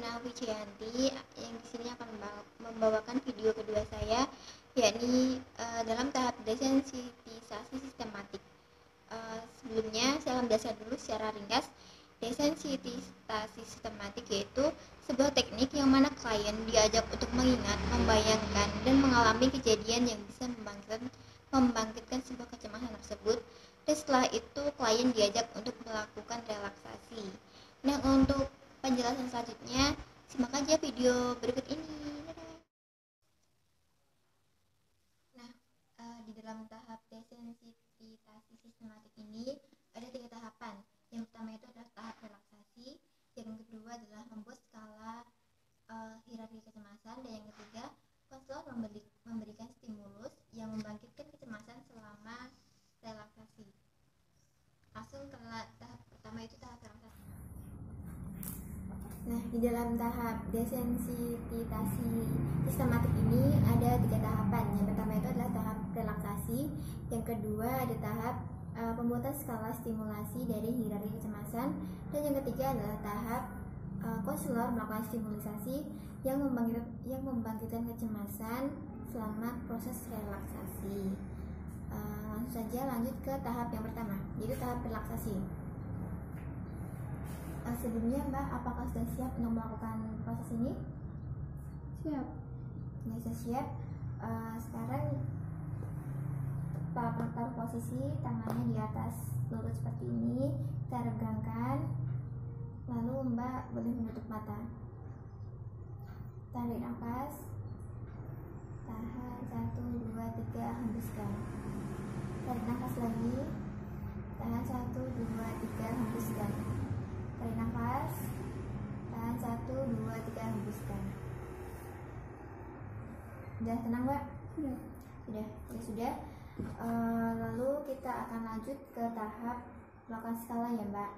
Rina Wijayanti yang di sini akan membawakan video kedua saya, yakni dalam tahap desensitisasi sistematik. Sebelumnya saya akan menjelaskan dulu secara ringkas. Desensitisasi sistematik yaitu sebuah teknik yang mana klien diajak untuk mengingat, membayangkan, dan mengalami kejadian yang bisa membangkitkan sebuah kecemasan tersebut. Dan setelah itu klien diajak untuk melakukan relaksasi. Nah, untuk penjelasan selanjutnya simak aja video berikut ini. Nah, di dalam tahap desensitisasi sistematik ini ada 3 tahapan. Yang pertama itu adalah tahap relaksasi, yang kedua adalah membuat skala hierarki kecemasan, dan yang ketiga konselor memberikan stimulus yang membangkitkan kecemasan selama relaksasi. Langsung ke tahap pertama, itu tahap relaksasi. Nah, di dalam tahap desensitisasi sistematik ini ada 3 tahapan. Yang pertama itu adalah tahap relaksasi, yang kedua ada tahap pembuatan skala stimulasi dari hierarki kecemasan, dan yang ketiga adalah tahap konselor melakukan stimulisasi yang membangkitkan kecemasan selama proses relaksasi. Langsung saja lanjut ke tahap yang pertama, yaitu tahap relaksasi. Sebelumnya Mbak, apakah sudah siap untuk melakukan proses ini? Siap. Ya, sudah siap. Sekarang taruh posisi tangannya di atas lurus seperti ini, kita regangkan, lalu Mbak boleh menutup mata. Tarik nafas, tahan 1, 2, 3, hembuskan. Tarik nafas lagi, tahan 1, 2, 3, hembuskan. Tarik nafas, tahan 1, 2, 3, hembuskan. Sudah tenang Mbak? Sudah. Lalu kita akan lanjut ke tahap melakukan skala ya Mbak.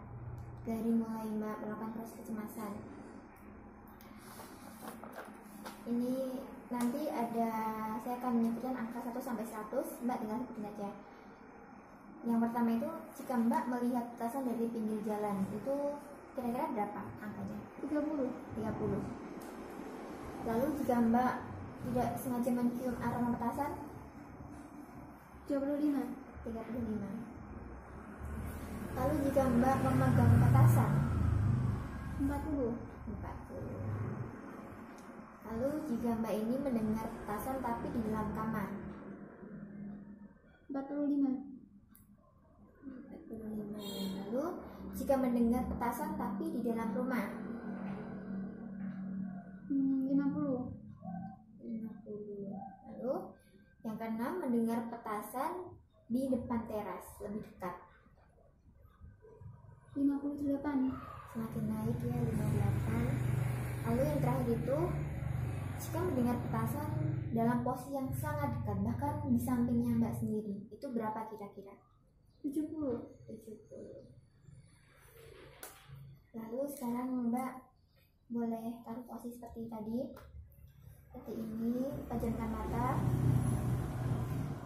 Dari mulai Mbak melakukan proses kecemasan, ini nanti saya akan menyebutkan angka 1 sampai 100, Mbak tinggal sebutin aja. Yang pertama itu jika Mbak melihat petasan dari pinggir jalan, itu kira-kira berapa angkanya? 30. Lalu jika Mbak tidak sengaja mencium aroma petasan? 35. Lalu jika Mbak memegang petasan? 40. Lalu jika Mbak ini mendengar petasan tapi di dalam kamar? 45. Lalu jika mendengar petasan tapi di dalam rumah? 50. Lalu yang keenam, mendengar petasan di depan teras, lebih dekat? 58. Semakin naik ya, 58. Lalu yang terakhir itu jika mendengar petasan dalam posisi yang sangat dekat, bahkan di sampingnya Mbak sendiri, itu berapa kira-kira? 70. Lalu sekarang Mbak boleh taruh posisi seperti tadi, seperti ini, pejamkan mata.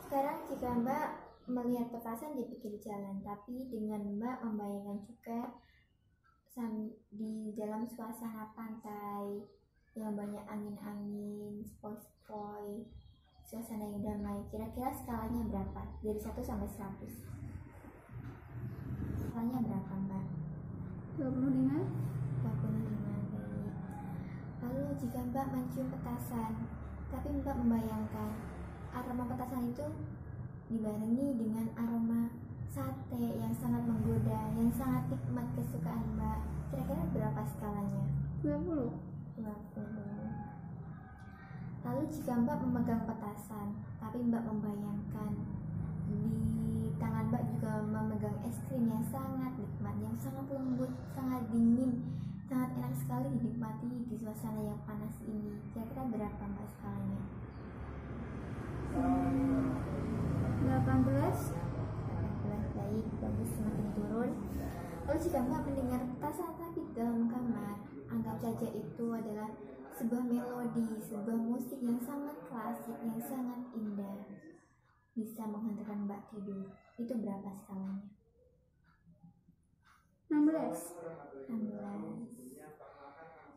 Sekarang jika Mbak melihat petasan di pinggir jalan, tapi dengan Mbak membayangkan juga di dalam suasana pantai yang banyak angin-angin, sepoi-sepoi, suasana yang damai, kira-kira skalanya berapa? Dari 1 sampai 100. Skalanya berapa Mbak? 25. Baik. Lalu jika Mbak mencium petasan, tapi Mbak membayangkan aroma petasan itu dibarengi dengan aroma sate yang sangat menggoda, yang sangat nikmat kesukaan Mbak, kira-kira berapa skalanya? 20. Lalu jika Mbak memegang petasan, tapi Mbak membayangkan di tangan Mbak juga memegang es krim yang sangat nikmat, yang sangat lembut, sangat dingin, sangat enak sekali dinikmati di suasana yang panas ini, kira-kira berapa Mbak skalanya? 18. Baik, bagus, semakin turun. Lalu jika Mbak mendengar petasan tapi dalam kamar, anggap saja itu adalah sebuah melodi, sebuah musik yang sangat klasik, yang sangat indah, bisa menghantarkan Mbak tidur, itu berapa skalanya? 16.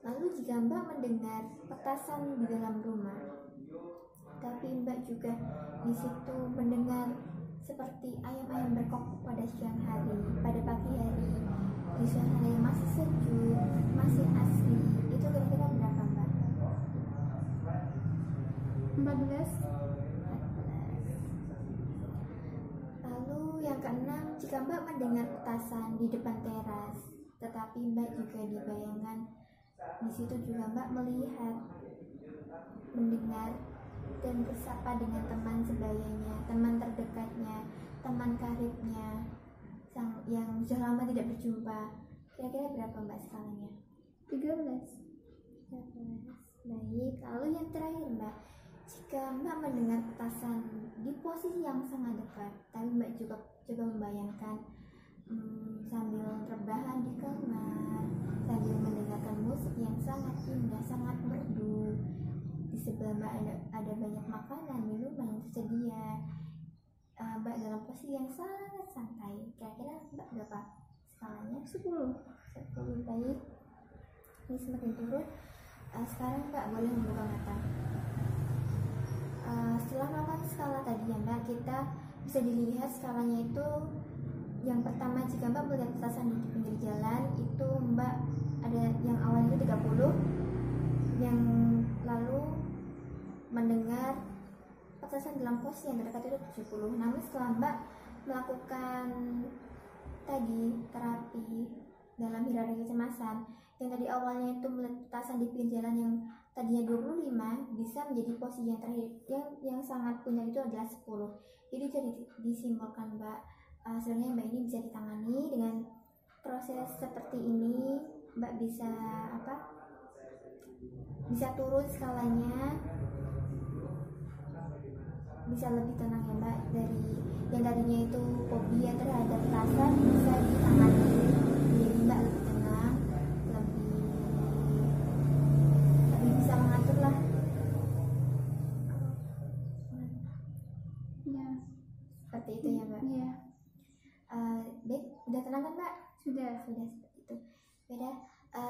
Lalu jika Mbak mendengar petasan di dalam rumah, tapi Mbak juga di situ mendengar seperti ayam-ayam berkokok pada siang hari, pada pagi hari, di suasana yang masih sejuk, masih asri, itu kira-kira berapa Mbak? 14. Lalu yang keenam, jika Mbak mendengar petasan di depan teras, tetapi Mbak juga dibayangkan di situ juga Mbak melihat, mendengar dan bersapa dengan teman sebayanya, teman terdekatnya, teman karibnya, yang sudah lama tidak berjumpa. Kira-kira berapa Mbak skalanya? 13. 13. Baik, lalu yang terakhir Mbak, jika Mbak mendengar petasan di posisi yang sangat dekat, tapi Mbak juga coba membayangkan sambil rebahan di kamar, sambil mendengarkan musik yang sangat indah, sangat merdu. Di sebelah Mbak ada banyak makanan, minuman yang tersedia. Mbak dalam posisi yang sangat santai. Kira-kira Mbak berapa skalanya? 10. 10. Baik, ini semakin turun. Sekarang Mbak boleh membuka mata. Setelah melakukan skala tadi ya Mbak, kita bisa dilihat skalanya itu yang pertama, jika Mbak melihat petasan di pinggir jalan, itu Mbak ada yang awalnya itu 30, yang lalu mendengar petasan dalam posisi yang terdekat itu 70. Namun setelah Mbak melakukan tadi terapi dalam hierarki kecemasan, yang tadi awalnya itu melihat petasan di pinggir jalan yang tadinya 25 bisa menjadi posisi yang terakhir yang sangat punya itu adalah 10. Jadi jadi disimpulkan Mbak, sebenarnya Mbak ini bisa ditangani dengan proses seperti ini. Mbak bisa bisa turun skalanya, bisa lebih tenang ya Mbak, dari yang tadinya itu fobia terhadap petasan bisa ditangani, jadi Mbak lebih tenang, lebih bisa mengatur lah. Ya. Seperti itu ya Mbak. Iya. Baik, udah tenang kan Mbak? Sudah. Seperti itu. Beda.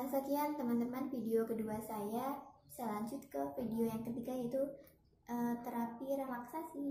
Sekian teman-teman video kedua saya. Bisa lanjut ke video yang ketiga, yaitu terapi relaksasi.